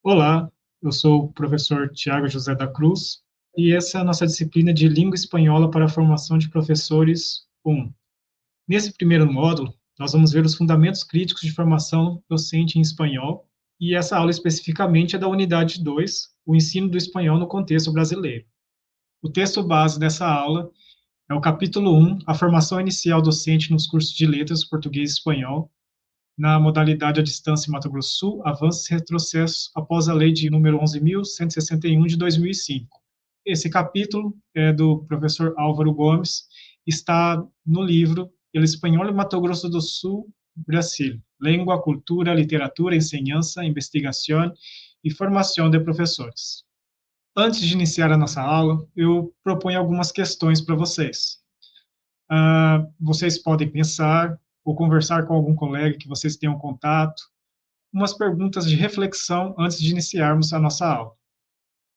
Olá, eu sou o professor Tiago José da Cruz e essa é a nossa disciplina de Língua Espanhola para a Formação de Professores 1. Nesse primeiro módulo, nós vamos ver os fundamentos críticos de formação docente em espanhol e essa aula especificamente é da unidade 2, o ensino do espanhol no contexto brasileiro. O texto base dessa aula é o capítulo 1, a formação inicial docente nos cursos de letras português e espanhol, na modalidade à distância em Mato Grosso do Sul, avanços e retrocessos após a lei de número 11.161 de 2005. Esse capítulo é do professor Álvaro Gomes, está no livro El Espanhol em Mato Grosso do Sul, Brasil, Língua, Cultura, Literatura, Enseñanza, Investigação e Formação de Professores. Antes de iniciar a nossa aula, eu proponho algumas questões para vocês. Vocês podem pensar ou conversar com algum colega que vocês tenham contato, umas perguntas de reflexão antes de iniciarmos a nossa aula.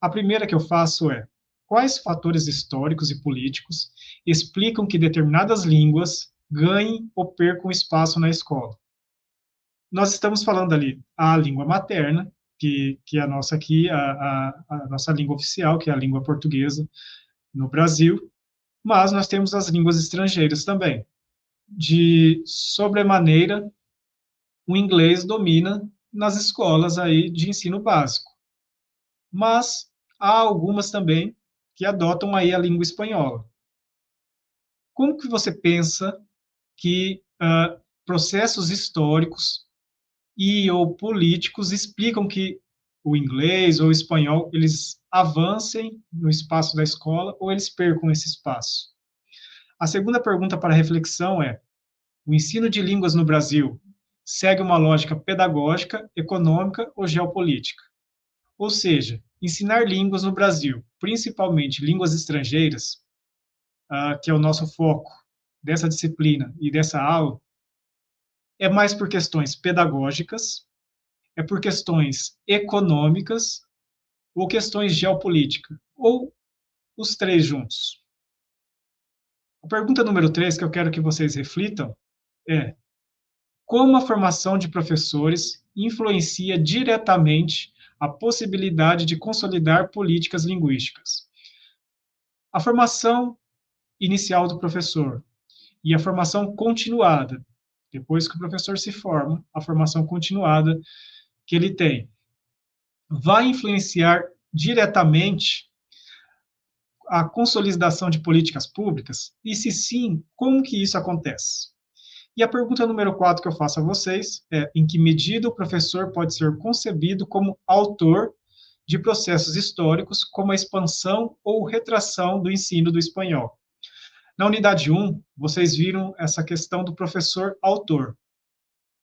A primeira que eu faço é: quais fatores históricos e políticos explicam que determinadas línguas ganhem ou percam espaço na escola? Nós estamos falando ali a língua materna, que é a nossa aqui, a nossa língua oficial, que é a língua portuguesa no Brasil, mas nós temos as línguas estrangeiras também. De sobremaneira, o inglês domina nas escolas aí de ensino básico, mas há algumas também que adotam aí a língua espanhola. Como que você pensa que processos históricos e ou políticos explicam que o inglês ou o espanhol eles avancem no espaço da escola ou eles percam esse espaço? A segunda pergunta para reflexão é: o ensino de línguas no Brasil segue uma lógica pedagógica, econômica ou geopolítica? Ou seja, ensinar línguas no Brasil, principalmente línguas estrangeiras, que é o nosso foco dessa disciplina e dessa aula, é mais por questões pedagógicas, é por questões econômicas ou questões geopolíticas, ou os três juntos? A pergunta número 3 que eu quero que vocês reflitam é: como a formação de professores influencia diretamente a possibilidade de consolidar políticas linguísticas? A formação inicial do professor e a formação continuada, depois que o professor se forma, a formação continuada que ele tem, vai influenciar diretamente a consolidação de políticas públicas? E se sim, como que isso acontece? E a pergunta número 4 que eu faço a vocês é: em que medida o professor pode ser concebido como autor de processos históricos, como a expansão ou retração do ensino do espanhol? Na unidade 1, vocês viram essa questão do professor autor.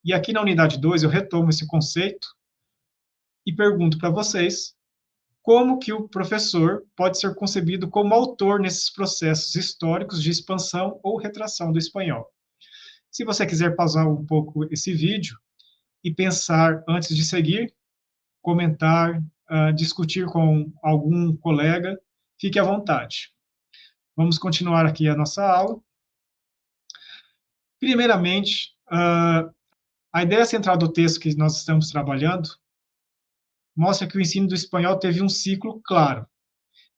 E aqui na unidade 2, eu retomo esse conceito e pergunto para vocês como que o professor pode ser concebido como autor nesses processos históricos de expansão ou retração do espanhol. Se você quiser pausar um pouco esse vídeo e pensar antes de seguir, comentar, discutir com algum colega, fique à vontade. Vamos continuar aqui a nossa aula. Primeiramente, a ideia central do texto que nós estamos trabalhando mostra que o ensino do espanhol teve um ciclo claro.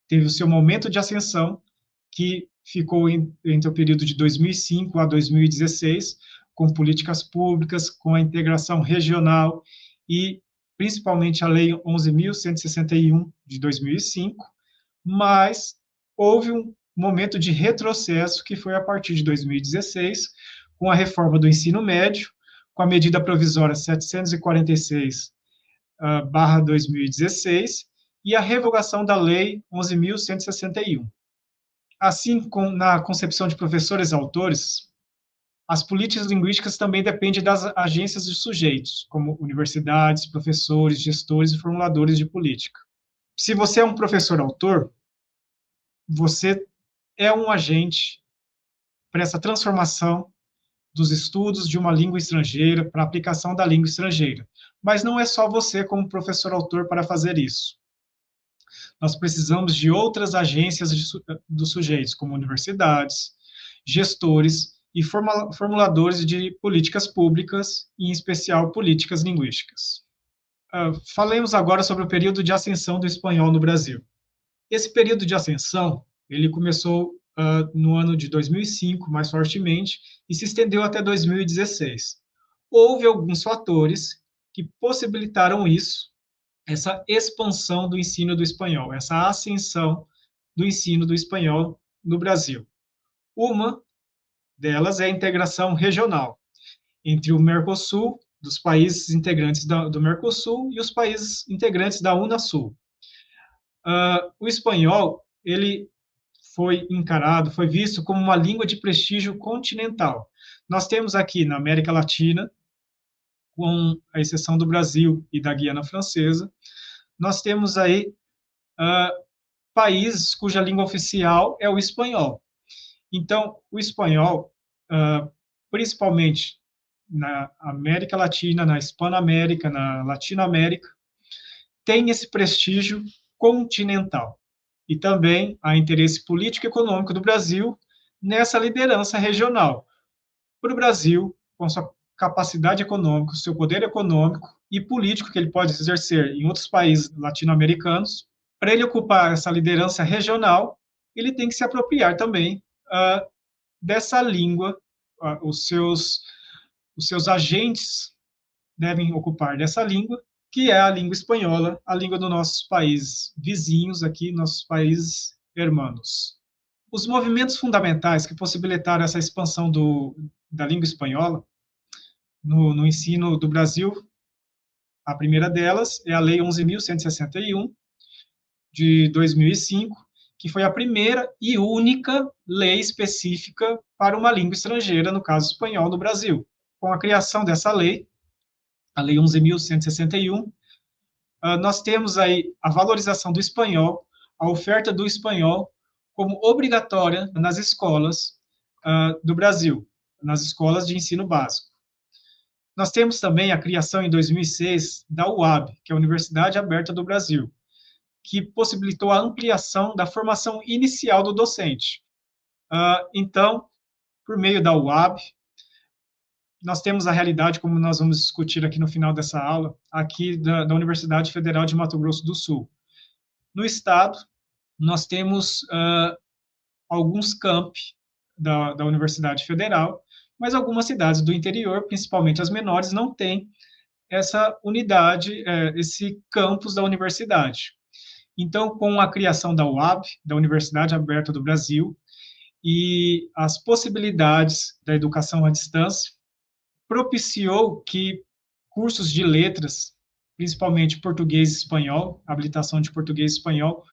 Teve o seu momento de ascensão, que ficou entre o período de 2005 a 2016, com políticas públicas, com a integração regional e principalmente a Lei 11.161 de 2005, mas houve um momento de retrocesso que foi a partir de 2016, com a reforma do ensino médio, com a medida provisória 746 barra 2016 e a revogação da Lei 11.161. Assim, na concepção de professores autores, as políticas linguísticas também dependem das agências de sujeitos, como universidades, professores, gestores e formuladores de política. Se você é um professor autor, você é um agente para essa transformação dos estudos de uma língua estrangeira, para a aplicação da língua estrangeira. Mas não é só você como professor autor para fazer isso. Nós precisamos de outras agências dos sujeitos, como universidades, gestores e formuladores de políticas públicas, em especial políticas linguísticas. Falemos agora sobre o período de ascensão do espanhol no Brasil. Esse período de ascensão, ele começou no ano de 2005, mais fortemente, e se estendeu até 2016. Houve alguns fatores que possibilitaram isso, essa expansão do ensino do espanhol, essa ascensão do ensino do espanhol no Brasil. Uma delas é a integração regional entre o Mercosul, dos países integrantes do Mercosul, e os países integrantes da Unasul. O espanhol, ele foi encarado, foi visto como uma língua de prestígio continental. Nós temos aqui na América Latina, com a exceção do Brasil e da Guiana Francesa, nós temos aí países cuja língua oficial é o espanhol. Então, o espanhol, principalmente na América Latina, na Hispanoamérica, na Latinoamérica, tem esse prestígio continental. E também há interesse político e econômico do Brasil nessa liderança regional. Para o Brasil, com sua capacidade econômica, seu poder econômico e político que ele pode exercer em outros países latino-americanos, para ele ocupar essa liderança regional, ele tem que se apropriar também dessa língua, os seus agentes devem ocupar dessa língua, que é a língua espanhola, a língua dos nossos países vizinhos aqui, nossos países hermanos. Os movimentos fundamentais que possibilitaram essa expansão da língua espanhola no ensino do Brasil, a primeira delas é a Lei 11.161, de 2005, que foi a primeira e única lei específica para uma língua estrangeira, no caso espanhol, no Brasil. Com a criação dessa lei, a Lei 11.161, nós temos aí a valorização do espanhol, a oferta do espanhol como obrigatória nas escolas do Brasil, nas escolas de ensino básico. Nós temos também a criação, em 2006, da UAB, que é a Universidade Aberta do Brasil, que possibilitou a ampliação da formação inicial do docente. Então, por meio da UAB, nós temos a realidade, como nós vamos discutir aqui no final dessa aula, aqui da Universidade Federal de Mato Grosso do Sul. No estado, nós temos alguns campi da Universidade Federal, mas algumas cidades do interior, principalmente as menores, não têm essa unidade, esse campus da universidade. Então, com a criação da UAB, da Universidade Aberta do Brasil, e as possibilidades da educação à distância, propiciou que cursos de letras, principalmente português e espanhol, habilitação de português e espanhol,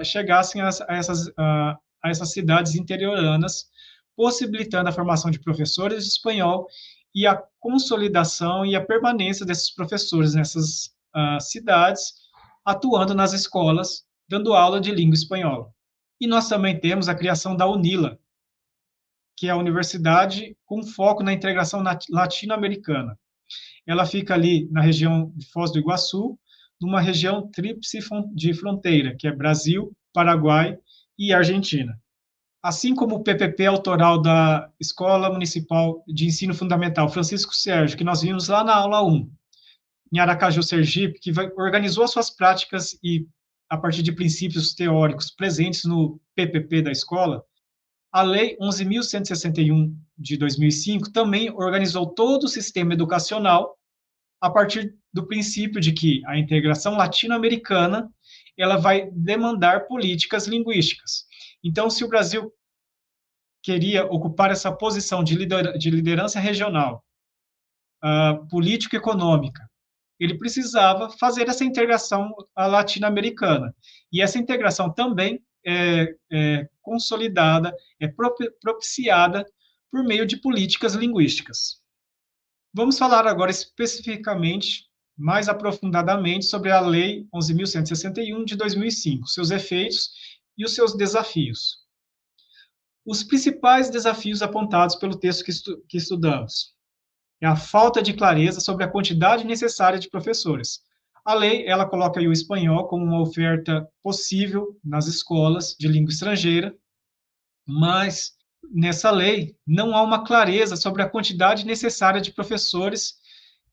chegassem a essas cidades interioranas, possibilitando a formação de professores de espanhol e a consolidação e a permanência desses professores nessas cidades, atuando nas escolas, dando aula de língua espanhola. E nós também temos a criação da UNILA, que é a universidade com foco na integração latino-americana. Ela fica ali na região de Foz do Iguaçu, numa região tríplice de fronteira, que é Brasil, Paraguai e Argentina. Assim como o PPP autoral da Escola Municipal de Ensino Fundamental Francisco Sérgio, que nós vimos lá na aula 1, em Aracaju, Sergipe, que organizou as suas práticas e, a partir de princípios teóricos presentes no PPP da escola, a Lei 11.161, de 2005, também organizou todo o sistema educacional a partir do princípio de que a integração latino-americana ela vai demandar políticas linguísticas. Então, se o Brasil queria ocupar essa posição de liderança regional, político-econômica, ele precisava fazer essa integração latino-americana. E essa integração também é consolidada, é propiciada por meio de políticas linguísticas. Vamos falar agora especificamente, mais aprofundadamente, sobre a Lei 11.161, de 2005, seus efeitos e os seus desafios. Os principais desafios apontados pelo texto que estudamos é a falta de clareza sobre a quantidade necessária de professores. A lei, ela coloca aí o espanhol como uma oferta possível nas escolas de língua estrangeira, mas nessa lei não há uma clareza sobre a quantidade necessária de professores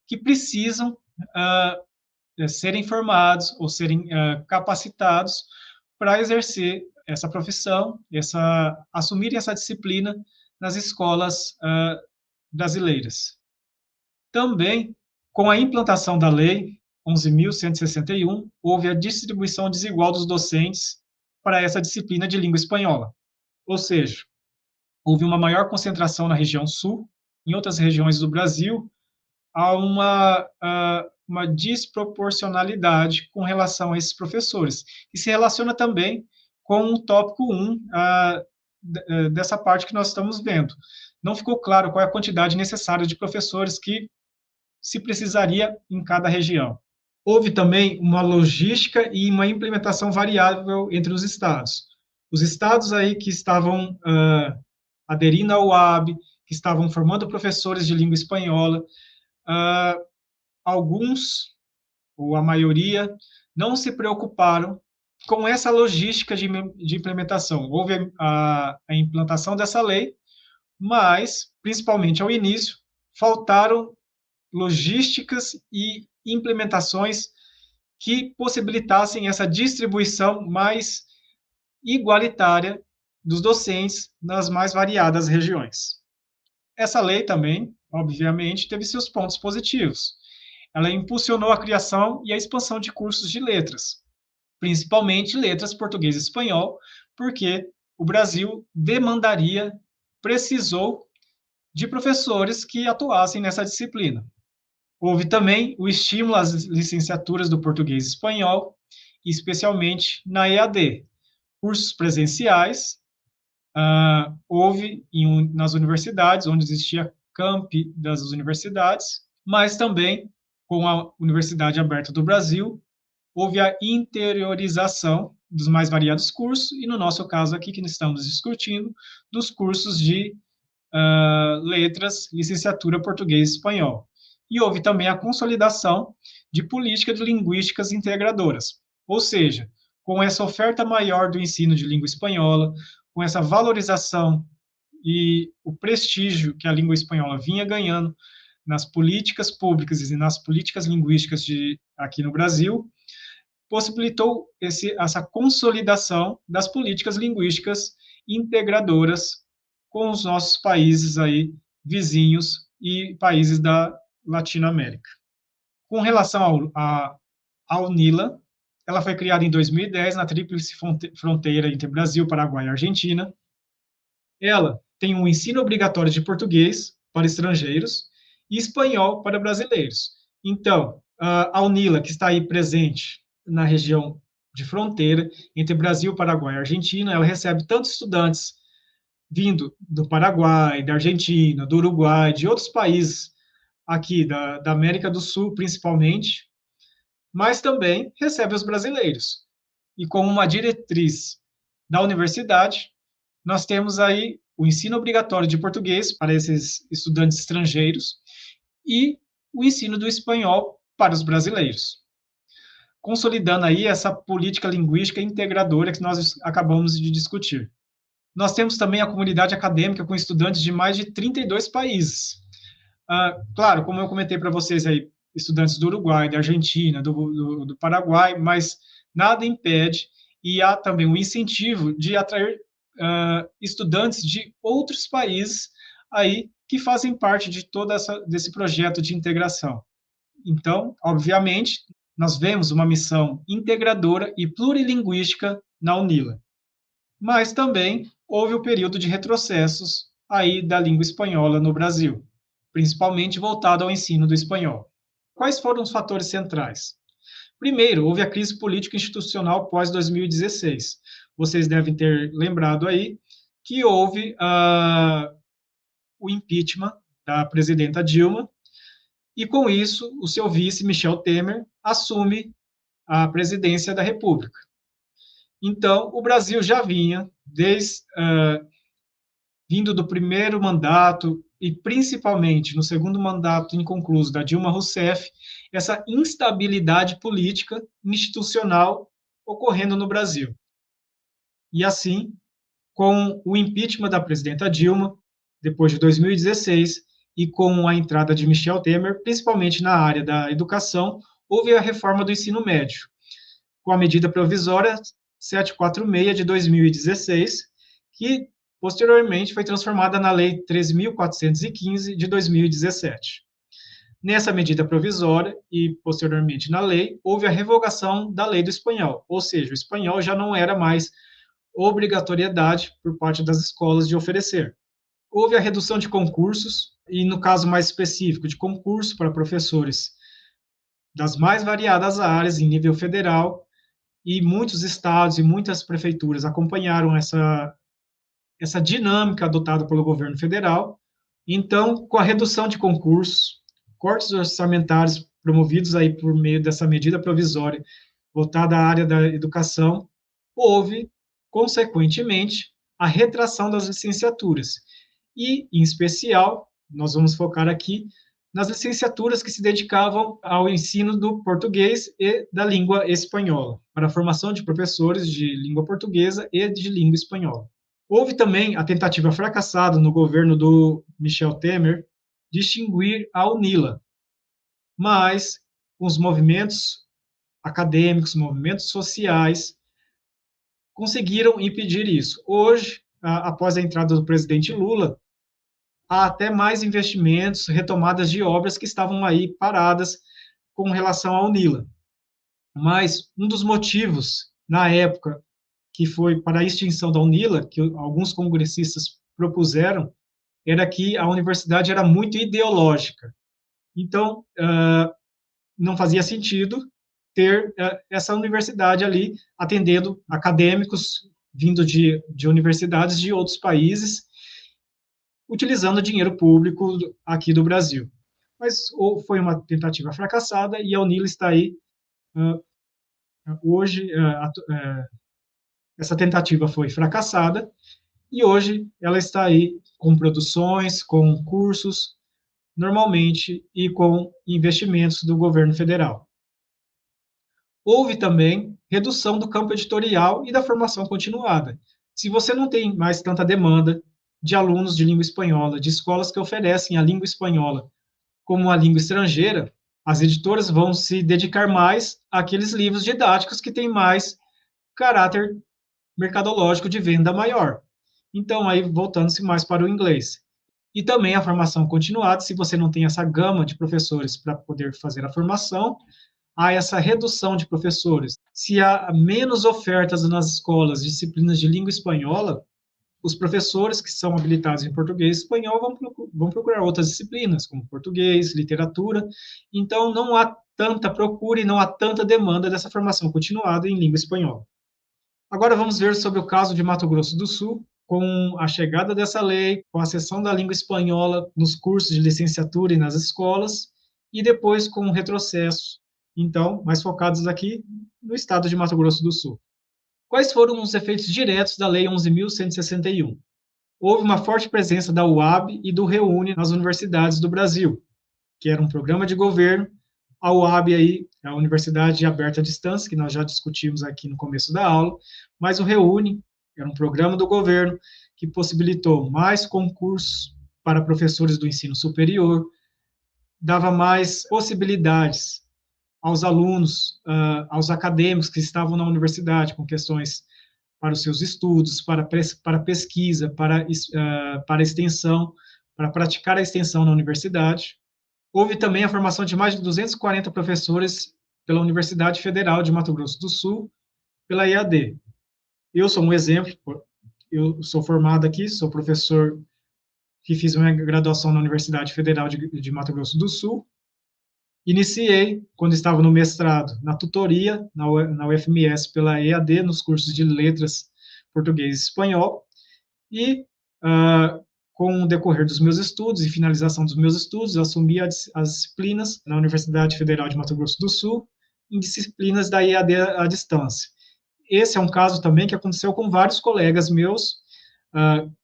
que precisam serem formados ou serem capacitados para exercer essa profissão, assumirem essa disciplina nas escolas brasileiras. Também, com a implantação da Lei 11.161, houve a distribuição desigual dos docentes para essa disciplina de língua espanhola. Ou seja, houve uma maior concentração na região sul, em outras regiões do Brasil, há uma desproporcionalidade com relação a esses professores, e se relaciona também com o tópico 1 dessa parte que nós estamos vendo. Não ficou claro qual é a quantidade necessária de professores que se precisaria em cada região. Houve também uma logística e uma implementação variável entre os estados. Os estados aí que estavam aderindo ao UAB, que estavam formando professores de língua espanhola, alguns, ou a maioria, não se preocuparam com essa logística de implementação. Houve a implantação dessa lei, mas, principalmente ao início, faltaram logísticas e implementações que possibilitassem essa distribuição mais igualitária dos docentes nas mais variadas regiões. Essa lei também, obviamente, teve seus pontos positivos. Ela impulsionou a criação e a expansão de cursos de letras, principalmente letras português e espanhol, porque o Brasil precisou de professores que atuassem nessa disciplina. Houve também o estímulo às licenciaturas do português e espanhol, especialmente na EAD. Cursos presenciais, houve nas universidades, onde existia campi das universidades, mas também, com a Universidade Aberta do Brasil, houve a interiorização dos mais variados cursos, e no nosso caso aqui, que estamos discutindo, dos cursos de letras, licenciatura português e espanhol. E houve também a consolidação de políticas linguísticas integradoras, ou seja, com essa oferta maior do ensino de língua espanhola, com essa valorização e o prestígio que a língua espanhola vinha ganhando nas políticas públicas e nas políticas linguísticas aqui no Brasil, possibilitou essa consolidação das políticas linguísticas integradoras com os nossos países aí vizinhos e países da Latinoamérica. Com relação ao UNILA, ela foi criada em 2010 na tríplice fronteira entre Brasil, Paraguai e Argentina. Ela tem um ensino obrigatório de português para estrangeiros e espanhol para brasileiros. Então, a UNILA, que está aí presente na região de fronteira entre Brasil, Paraguai e Argentina, ela recebe tanto estudantes vindo do Paraguai, da Argentina, do Uruguai, de outros países aqui da América do Sul, principalmente, mas também recebe os brasileiros. E como uma diretriz da universidade, nós temos aí o ensino obrigatório de português para esses estudantes estrangeiros e o ensino do espanhol para os brasileiros, consolidando aí essa política linguística integradora que nós acabamos de discutir. Nós temos também a comunidade acadêmica com estudantes de mais de 32 países. Claro, como eu comentei para vocês aí, estudantes do Uruguai, da Argentina, do Paraguai, mas nada impede, e há também um incentivo de atrair estudantes de outros países aí que fazem parte de desse projeto de integração. Então, obviamente, nós vemos uma missão integradora e plurilinguística na UNILA. Mas também houve o período de retrocessos aí da língua espanhola no Brasil, principalmente voltado ao ensino do espanhol. Quais foram os fatores centrais? Primeiro, houve a crise político-institucional pós-2016. Vocês devem ter lembrado aí que houve o impeachment da presidenta Dilma, e com isso, o seu vice, Michel Temer, assume a presidência da República. Então, o Brasil já vinha, vindo do primeiro mandato, e principalmente no segundo mandato inconcluso da Dilma Rousseff, essa instabilidade política institucional ocorrendo no Brasil. E assim, com o impeachment da presidenta Dilma, depois de 2016, e com a entrada de Michel Temer, principalmente na área da educação, houve a reforma do ensino médio, com a medida provisória 746 de 2016, que posteriormente foi transformada na Lei 3.415 de 2017. Nessa medida provisória e posteriormente na lei, houve a revogação da lei do espanhol, ou seja, o espanhol já não era mais obrigatoriedade por parte das escolas de oferecer. Houve a redução de concursos, e no caso mais específico, de concurso para professores das mais variadas áreas em nível federal, e muitos estados e muitas prefeituras acompanharam essa dinâmica adotada pelo governo federal. Então, com a redução de concursos, cortes orçamentários promovidos aí por meio dessa medida provisória voltada à área da educação, houve, consequentemente, a retração das licenciaturas. E, em especial, nós vamos focar aqui nas licenciaturas que se dedicavam ao ensino do português e da língua espanhola, para a formação de professores de língua portuguesa e de língua espanhola. Houve também a tentativa fracassada no governo do Michel Temer de extinguir a UNILA, mas os movimentos acadêmicos, movimentos sociais, conseguiram impedir isso. Hoje, após a entrada do presidente Lula, há até mais investimentos, retomadas de obras que estavam aí paradas com relação à UNILA. Mas um dos motivos, na época, que foi para a extinção da UNILA, que alguns congressistas propuseram, era que a universidade era muito ideológica. Então, não fazia sentido ter essa universidade ali atendendo acadêmicos vindo de universidades de outros países, utilizando dinheiro público aqui do Brasil. Mas foi uma tentativa fracassada e a UNILA está aí hoje. Essa tentativa foi fracassada e hoje ela está aí com produções, com cursos, normalmente, e com investimentos do governo federal. Houve também redução do campo editorial e da formação continuada. Se você não tem mais tanta demanda de alunos de língua espanhola, de escolas que oferecem a língua espanhola como uma língua estrangeira, as editoras vão se dedicar mais àqueles livros didáticos que têm mais caráter mercadológico de venda maior. Então, aí voltando-se mais para o inglês. E também a formação continuada, se você não tem essa gama de professores para poder fazer a formação, há essa redução de professores. Se há menos ofertas nas escolas de disciplinas de língua espanhola, os professores que são habilitados em português e espanhol vão procurar outras disciplinas, como português, literatura. Então, não há tanta procura e não há tanta demanda dessa formação continuada em língua espanhola. Agora vamos ver sobre o caso de Mato Grosso do Sul, com a chegada dessa lei, com a seção da língua espanhola nos cursos de licenciatura e nas escolas, e depois com o retrocesso, então, mais focados aqui no estado de Mato Grosso do Sul. Quais foram os efeitos diretos da Lei 11.161? Houve uma forte presença da UAB e do REUNE nas universidades do Brasil, que era um programa de governo. A UAB aí, a Universidade Aberta à Distância, que nós já discutimos aqui no começo da aula, mas o REUNE era um programa do governo que possibilitou mais concursos para professores do ensino superior, dava mais possibilidades aos alunos, aos acadêmicos que estavam na universidade com questões para os seus estudos, para pesquisa, para extensão, para praticar a extensão na universidade. Houve também a formação de mais de 240 professores pela Universidade Federal de Mato Grosso do Sul, pela EAD. Eu sou um exemplo, eu sou formado aqui, sou professor que fiz uma graduação na Universidade Federal de Mato Grosso do Sul. Iniciei, quando estava no mestrado, na tutoria, na UFMS, pela EAD, nos cursos de letras, português e espanhol, e com o decorrer dos meus estudos e finalização dos meus estudos, eu assumi as disciplinas na Universidade Federal de Mato Grosso do Sul, em disciplinas da EAD à distância. Esse é um caso também que aconteceu com vários colegas meus,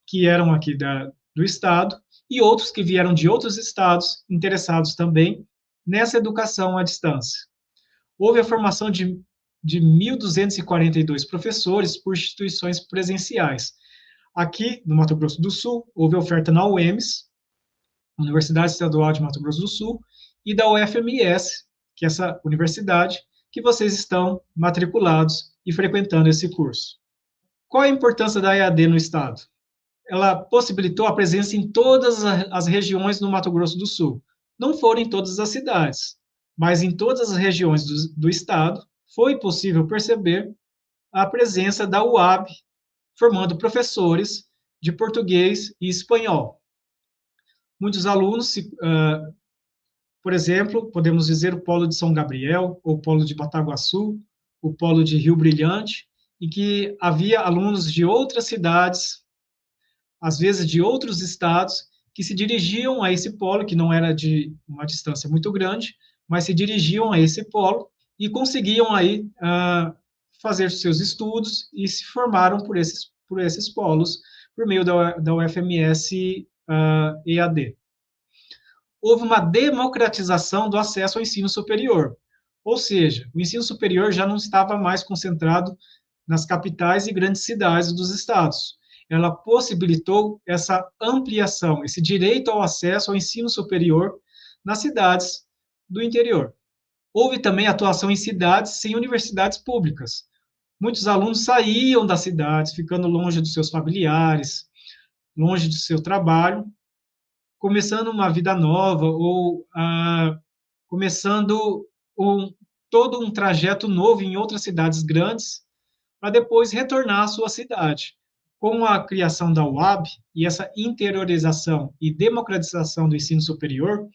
que eram aqui do estado, e outros que vieram de outros estados, interessados também nessa educação à distância. Houve a formação de 1.242 professores por instituições presenciais. Aqui, no Mato Grosso do Sul, houve oferta na UEMS, Universidade Estadual de Mato Grosso do Sul, e da UFMS, que é essa universidade que vocês estão matriculados e frequentando esse curso. Qual a importância da EAD no Estado? Ela possibilitou a presença em todas as regiões do Mato Grosso do Sul. Não foram em todas as cidades, mas em todas as regiões do Estado foi possível perceber a presença da UAB, formando professores de português e espanhol. Muitos alunos, por exemplo, podemos dizer o Polo de São Gabriel, ou o Polo de Bataguaçu, o Polo de Rio Brilhante, em que havia alunos de outras cidades, às vezes de outros estados, que se dirigiam a esse polo, que não era de uma distância muito grande, mas se dirigiam a esse polo e conseguiam aí fazer seus estudos e se formaram por esses polos, por meio da UFMS EAD. Houve uma democratização do acesso ao ensino superior, ou seja, o ensino superior já não estava mais concentrado nas capitais e grandes cidades dos estados. Ela possibilitou essa ampliação, esse direito ao acesso ao ensino superior nas cidades do interior. Houve também atuação em cidades sem universidades públicas. Muitos alunos saíam das cidades, ficando longe dos seus familiares, longe do seu trabalho, começando uma vida nova ou começando todo um trajeto novo em outras cidades grandes, para depois retornar à sua cidade. Com a criação da UAB e essa interiorização e democratização do ensino superior,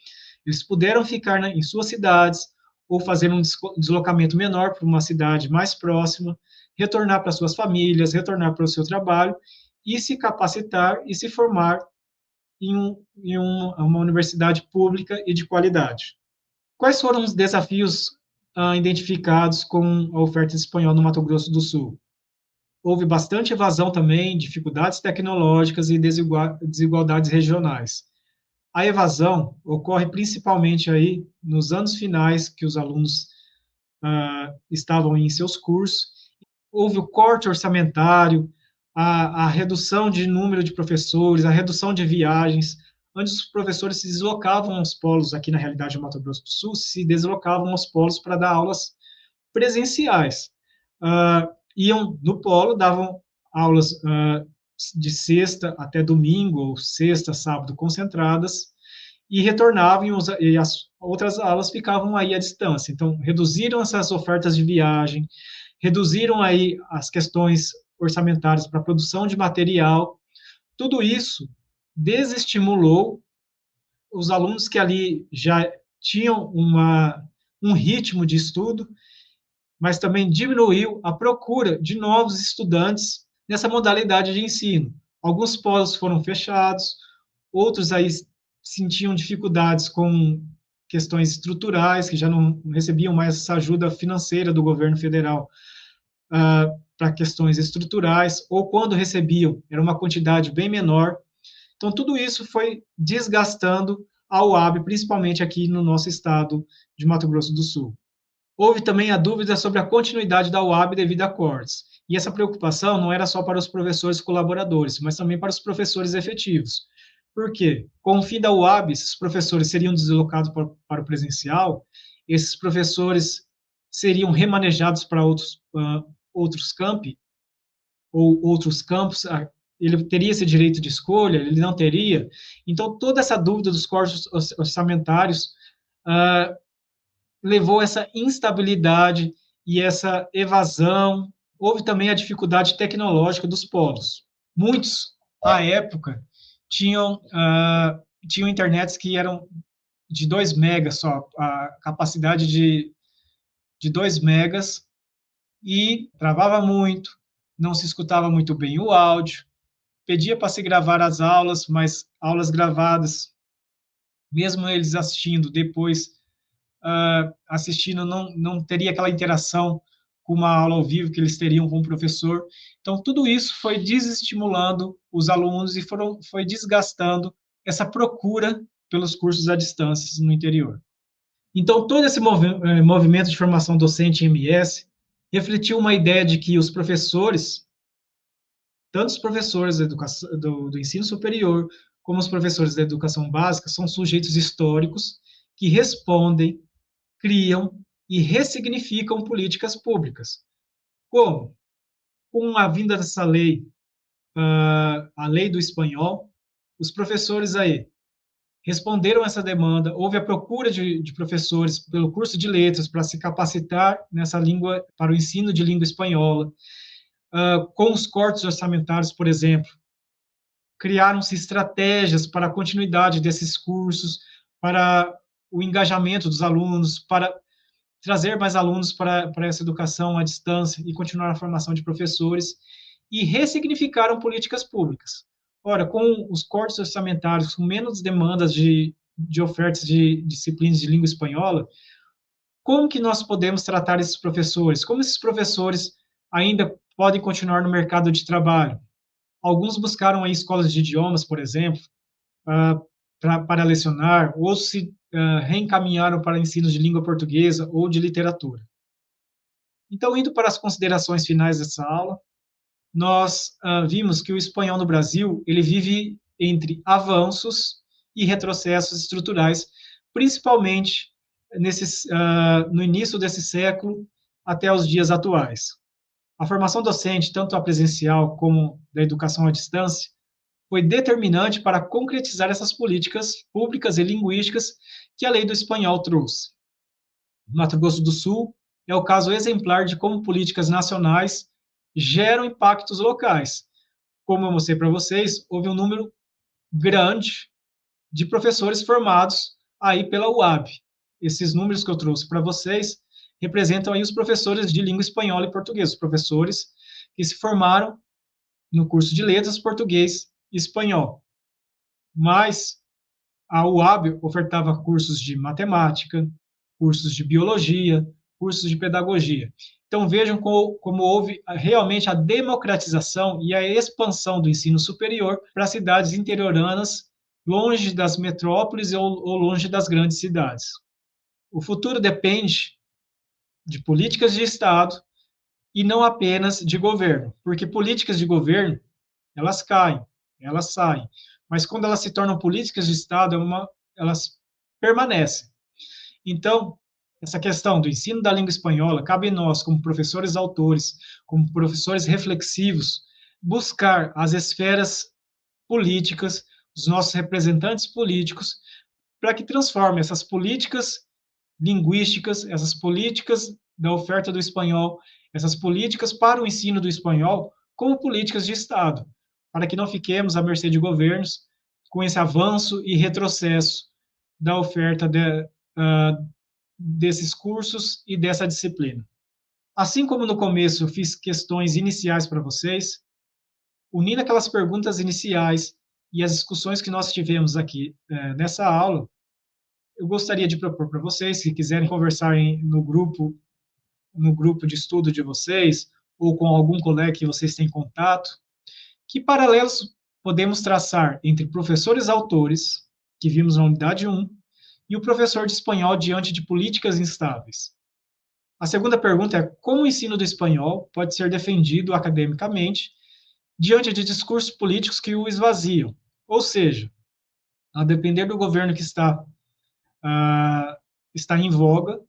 eles puderam ficar em suas cidades ou fazer um deslocamento menor para uma cidade mais próxima, retornar para suas famílias, retornar para o seu trabalho e se capacitar e se formar em uma universidade pública e de qualidade. Quais foram os desafios identificados com a oferta de espanhol no Mato Grosso do Sul? Houve bastante evasão também, dificuldades tecnológicas e desigualdades regionais. A evasão ocorre principalmente aí nos anos finais que os alunos estavam em seus cursos. Houve o corte orçamentário, a redução de número de professores, a redução de viagens, onde os professores se deslocavam aos polos, aqui na realidade do Mato Grosso do Sul, se deslocavam aos polos para dar aulas presenciais. Iam no polo, davam aulas de sexta até domingo, ou sexta, sábado, concentradas, e retornavam, e as outras aulas ficavam aí à distância. Então, reduziram essas ofertas de viagem, reduziram aí as questões orçamentárias para a produção de material. Tudo isso desestimulou os alunos que ali já tinham um ritmo de estudo, mas também diminuiu a procura de novos estudantes nessa modalidade de ensino. Alguns polos foram fechados, outros aí sentiam dificuldades com questões estruturais, que já não recebiam mais essa ajuda financeira do governo federal para questões estruturais, ou quando recebiam, era uma quantidade bem menor. Então, tudo isso foi desgastando a UAB, principalmente aqui no nosso estado de Mato Grosso do Sul. Houve também a dúvida sobre a continuidade da UAB devido a cortes. E essa preocupação não era só para os professores colaboradores, mas também para os professores efetivos. Por quê? Com o fim da UAB, esses professores seriam deslocados para o presencial, esses professores seriam remanejados para outros campi, ou outros campos, ele teria esse direito de escolha, ele não teria. Então, toda essa dúvida dos cortes orçamentários levou essa instabilidade e essa evasão. Houve também a dificuldade tecnológica dos polos. Muitos, à época, tinham internets que eram de 2 megas só, a capacidade de 2 megas, e travava muito, não se escutava muito bem o áudio, pedia para se gravar as aulas, mas aulas gravadas, mesmo eles assistindo depois, assistindo, não teria aquela interação com uma aula ao vivo que eles teriam com o professor. Então, tudo isso foi desestimulando os alunos e foi desgastando essa procura pelos cursos à distância no interior. Então, todo esse movimento de formação docente em MS refletiu uma ideia de que os professores, tanto os professores do ensino superior, como os professores da educação básica, são sujeitos históricos que respondem criam e ressignificam políticas públicas. Como? Com a vinda dessa lei, a lei do espanhol, os professores aí responderam essa demanda, houve a procura de professores pelo curso de letras para se capacitar nessa língua, para o ensino de língua espanhola, com os cortes orçamentários, por exemplo, criaram-se estratégias para a continuidade desses cursos, para o engajamento dos alunos, para trazer mais alunos para essa educação à distância e continuar a formação de professores, e ressignificaram políticas públicas. Ora, com os cortes orçamentários, com menos demandas de ofertas de disciplinas de língua espanhola, como que nós podemos tratar esses professores? Como esses professores ainda podem continuar no mercado de trabalho? Alguns buscaram aí escolas de idiomas, por exemplo, para lecionar, ou se reencaminharam para ensinos de língua portuguesa ou de literatura. Então, indo para as considerações finais dessa aula, nós vimos que o espanhol no Brasil ele vive entre avanços e retrocessos estruturais, principalmente no início desse século até os dias atuais. A formação docente, tanto a presencial como da educação à distância, foi determinante para concretizar essas políticas públicas e linguísticas que a lei do espanhol trouxe. Mato Grosso do Sul é o caso exemplar de como políticas nacionais geram impactos locais. Como eu mostrei para vocês, houve um número grande de professores formados aí pela UAB. Esses números que eu trouxe para vocês representam aí os professores de língua espanhola e português, os professores que se formaram no curso de letras português e espanhol. Mas a UAB ofertava cursos de matemática, cursos de biologia, cursos de pedagogia. Então vejam como houve realmente a democratização e a expansão do ensino superior para cidades interioranas, longe das metrópoles ou longe das grandes cidades. O futuro depende de políticas de Estado e não apenas de governo, porque políticas de governo, elas caem, elas saem, mas quando elas se tornam políticas de Estado, elas permanecem. Então, essa questão do ensino da língua espanhola, cabe a nós, como professores autores, como professores reflexivos, buscar as esferas políticas, os nossos representantes políticos, para que transformem essas políticas linguísticas, essas políticas da oferta do espanhol, essas políticas para o ensino do espanhol, como políticas de Estado, para que não fiquemos à mercê de governos com esse avanço e retrocesso da oferta desses cursos e dessa disciplina. Assim como no começo eu fiz questões iniciais para vocês, unindo aquelas perguntas iniciais e as discussões que nós tivemos aqui nessa aula, eu gostaria de propor para vocês, se quiserem conversar no grupo de estudo de vocês, ou com algum colega que vocês têm contato, que paralelos podemos traçar entre professores autores, que vimos na unidade 1, e o professor de espanhol diante de políticas instáveis. A segunda pergunta é como o ensino do espanhol pode ser defendido academicamente diante de discursos políticos que o esvaziam, ou seja, a depender do governo que está em voga,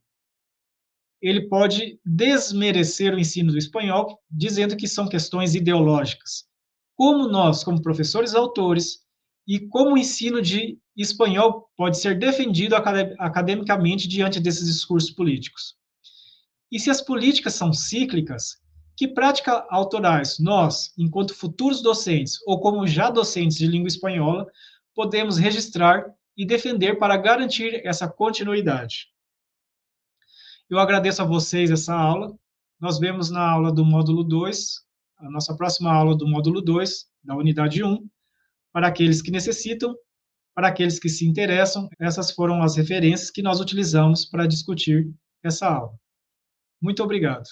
ele pode desmerecer o ensino do espanhol, dizendo que são questões ideológicas. Como nós, como professores autores, e como o ensino de espanhol pode ser defendido academicamente diante desses discursos políticos. E se as políticas são cíclicas, que práticas autorais nós, enquanto futuros docentes ou como já docentes de língua espanhola, podemos registrar e defender para garantir essa continuidade? Eu agradeço a vocês essa aula. Nós vemos na aula do módulo 2, a nossa próxima aula do módulo 2, da unidade 1, para aqueles que necessitam, para aqueles que se interessam, essas foram as referências que nós utilizamos para discutir essa aula. Muito obrigado.